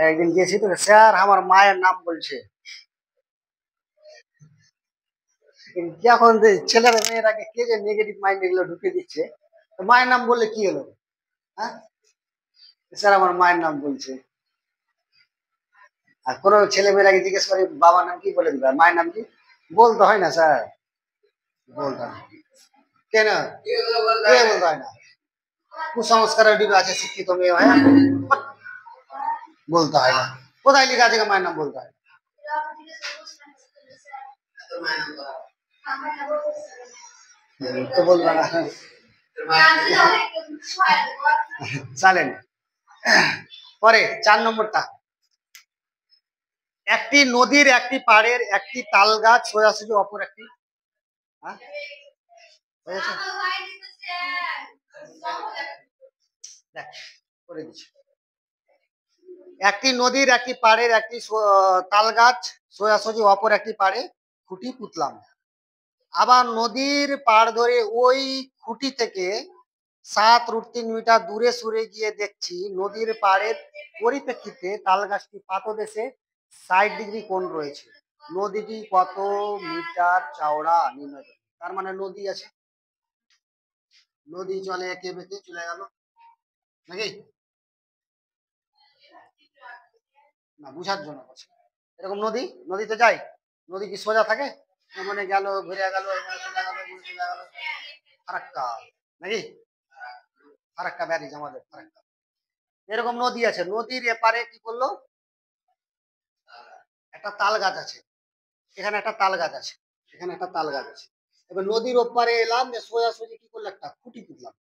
একদিন গেছি তো স্যার আমার মায়ের নাম বলছে। এখন যে ছেলেরা মেয়েরাকে কে যে নেগেটিভ মাইন্ড এগুলো ঢুকে দিচ্ছে, তো মায়ের নাম বললে কি হলো? হ্যাঁ, স্যার আমার মায়ের নাম বলছে। আর কোনো ছেলে মেয়েরাকে জিজ্ঞেস করে বাবার নাম কি, বলে দিবে আর মায়ের নাম কি বলতে হয় না স্যার, বলতে হয়। কেন কে বলতে হয় না? কুসংস্কারের ডিবে আছে, শিক্ষিত মেয়ে হয় বলতে হয় না। কোথায় লেখা আছে মায়ের নাম বলতে হয়? তো বলবে না, চালেন। পরে 4 নম্বরটা, একটি নদীর একটি পাড়ের একটি তাল গাছ সোজাসুজি অপর একটি, হ্যাঁ দেখ করে দিচ্ছি। একটি নদীর একটি পাড়ের একটি তাল গাছ সোজাসুজি অপর একটি পাড়ে খুঁটি পুঁতলাম। আবার নদীর পাড় ধরে ওই খুঁটি থেকে 7√3 মিটার দূরে সরে গিয়ে দেখছি নদীর পাড়ের পরিপ্রেক্ষিতে তাল গাছটি পাদদেশে 60 ডিগ্রি কোণ রয়েছে। নদীটি কত মিটার চওড়া নির্ণয় করুন। তার মানে নদী আছে, নদী চলে একে বেঁকে চলে গেল নাকি না, বুঝার জন্য বলছি। এরকম নদী, নদীতে যাই, নদী কি সোজা থাকে? মানে গেল ঘুরে গেল, চলে গেল, চলে গেল, ফারাক্কা নাকি, ফারাক্কা ব্যারিজ আমাদের ফারাক্কা। এরকম নদী আছে, নদীর এপারে কি করলো, একটা তাল গাছ আছে, এখানে একটা তাল গাছ আছে, এখানে একটা তাল গাছ আছে। এবার নদীর ওপারে এলাম, সোজাসুজি কি করলো, একটা খুঁটি পুঁতলাম।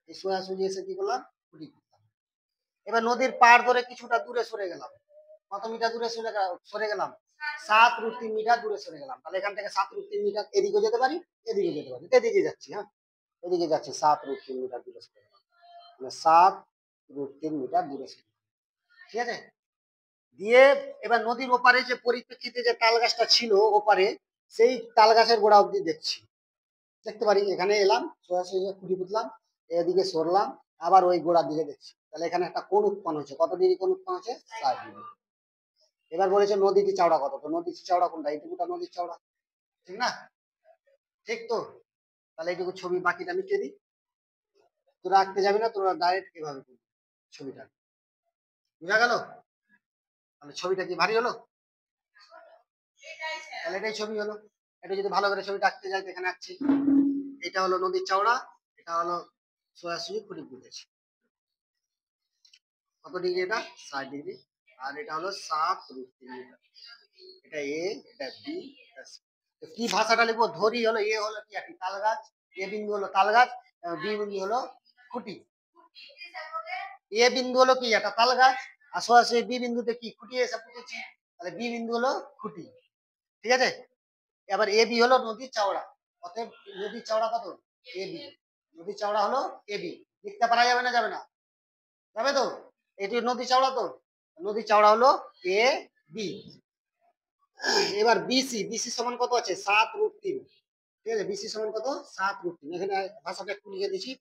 এই সোজাসুজি এসে কি করলাম, খুঁটি পুঁতলাম। এবার নদীর পাড় ধরে কিছুটা দূরে সরে গেলাম। কত মিটার দূরে সরে গেলাম? 7√3 মিটার দূরে সরে গেলাম। তাহলে এখান থেকে 7√3 মিটার এদিকে যেতে পারি, এদিকে যেতে পারি, এদিকে যাচ্ছি। হ্যাঁ, এদিকে যাচ্ছি, 7√3 মিটার দূরে সরে গেলাম, মানে 7√3 মিটার দূরে সরে গেলাম। ঠিক আছে। দিয়ে এবার নদীর ওপারে যে পরিপ্রেক্ষিতে যে তাল গাছটা ছিল ওপারে, সেই তাল গাছের গোড়া অব্দি দেখছি, দেখতে পারি। এখানে এলাম, সোজাসুজি খুঁটি পুঁতলাম, এদিকে সরলাম, আবার ওই গোড়ার দিকে দেখছি। তাহলে এখানে একটা কোণ উৎপন্ন হচ্ছে, কত ডিগ্রি কোণ উৎপন্ন হচ্ছে? 60 ডিগ্রি। এবার বলেছে নদীটি চওড়া কত, তো নদীর চওড়া কোনটা? এইটুকুটা নদীর চওড়া, ঠিক না? ঠিক তো? তাহলে এইটুকু ছবি বাকিটা মিটিয়ে দিই। তোরা আঁকতে যাবি না, তোরা ডাইরেক্ট কিভাবে করবি ছবিটা, বুঝা গেল? তাহলে ছবিটা কি ভারী হলো? তাহলে এটাই ছবি হলো। এটা যদি ভালো করে ছবিটা আঁকতে যাই, এখানে আঁকছি। এটা হলো নদীর চওড়া, এটা হলো সোজাসুজি খুঁটি পুঁতেছি। কত ডিগ্রি এটা? 60 ডিগ্রি। আর এটা হলো 7√3 মিটার। এটা এ, এটা বি, এটা সি। কি ভাষাটা লিখবো? ধরি হলো এ হলো কি, একটি তাল গাছ, এ বিন্দু হলো তাল গাছ, বি বিন্দু হলো খুঁটি। এ বিন্দু হলো কি, একটা তাল গাছ, আর সরাসরি বি বিন্দুতে কি খুঁটি এসে পুঁতেছি, তাহলে বি বিন্দু হলো খুঁটি। ঠিক আছে। এবার এ বি হলো নদীর চওড়া, অতএব নদীর চওড়া কত? A B. নদীর চওড়া হলো এ বি। লিখতে পারা যাবে না? যাবে না? যাবে তো? এটি নদী চওড়া, তো নদী চওড়া হলো এ বি। এবার বিসি, বিসি সমান কত আছে? 7√3। ঠিক আছে, বিসি সমান কত? 7√3। এখানে ভাষাটা একটু লিখে দিচ্ছি,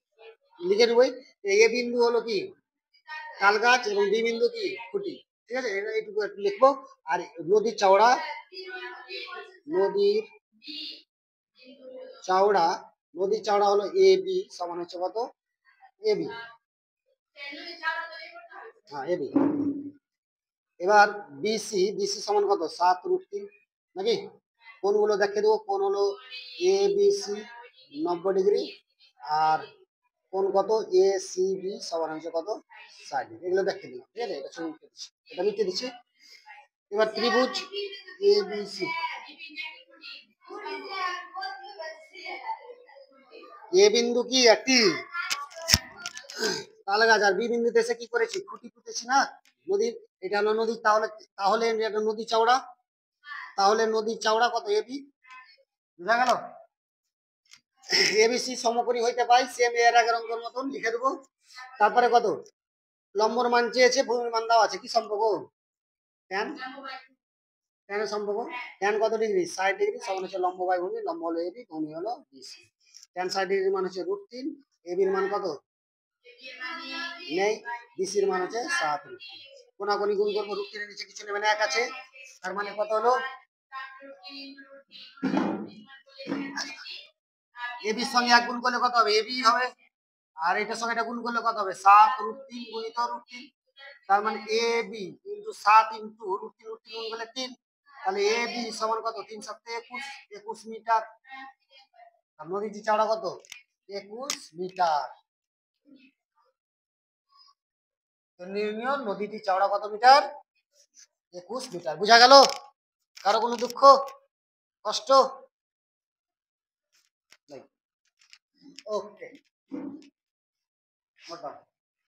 লিখে নেবই। এ বিন্দু হলো কি, তাল গাছ, এবং বি বিন্দু কি, খুঁটি। ঠিক আছে, এইটুকু একটু লিখবো। আর নদীর চওড়া, নদীর চওড়া, নদীর চওড়া হলো এ বি, সমান হচ্ছে কত? A B. হ্যাঁ, এ বি। এবার বিসি, বিসি সমান কত? 7√3 নাকি? কোনগুলো দেখে দেবো, কোন হলো এ বি সি 90 ডিগ্রি, আর কোন কত? এ সি বি সমান হচ্ছে কত? 60 ডিগ্রি। এগুলো দেখে দিলাম। ঠিক আছে, এটা ছবি লিখে দিচ্ছি, এটা লিখে দিচ্ছি। এবার ত্রিভুজ এ বি সি, এ বিন্দু কি একটি তাল গাছ, আর বি বিন্দুতে এসে কি করেছি? খুঁটি পুঁতেছি না নদীর। এটা হলো নদী, তাহলে তাহলে এটা নদী চওড়া, তাহলে নদীর চওড়া কত? A B. বুঝা গেল? এবিসি সমকোণী হইতে পাই, সেম এর আগের অঙ্কের মতন লিখে দেবো। তারপরে কত? লম্বর মান চেয়েছে, ভূমির মান দেওয়া আছে। কি সম্পর্ক? ট্যান, ট্যানের সম্পর্ক। ট্যান কত ডিগ্রি? 60 ডিগ্রি, সমান হচ্ছে লম্ব বাই ভূমি। লম্ব হলো এবি, ভূমি হলো বিসি। ট্যান 60 ডিগ্রি মান হচ্ছে √3। এবির মান কত? নেই। বিসির মান হচ্ছে 7√3। কোনাকুনি গুণ করবো, রুট তিনের নিচে কিছু নেবে না, এক আছে, তার মানে কত হলো, এবির সঙ্গে এক গুণ করলে কত হবে, এবি হবে, আর এটার সঙ্গে এটা গুণ করলে কত হবে, 7 রুট 3 গুণিত রুট 3, তার মানে A B into 7 into root 3 গুণ করলে 3, তাহলে এ বি সমান কত, 3 7 21 মিটার। আর নদীটি চওড়া কত, 21 মিটার। তো নির্ণয় নদীটি চওড়া কত মিটার, 21 মিটার। বুঝা গেল? কারো কোনো দুঃখ কষ্ট? ওকে,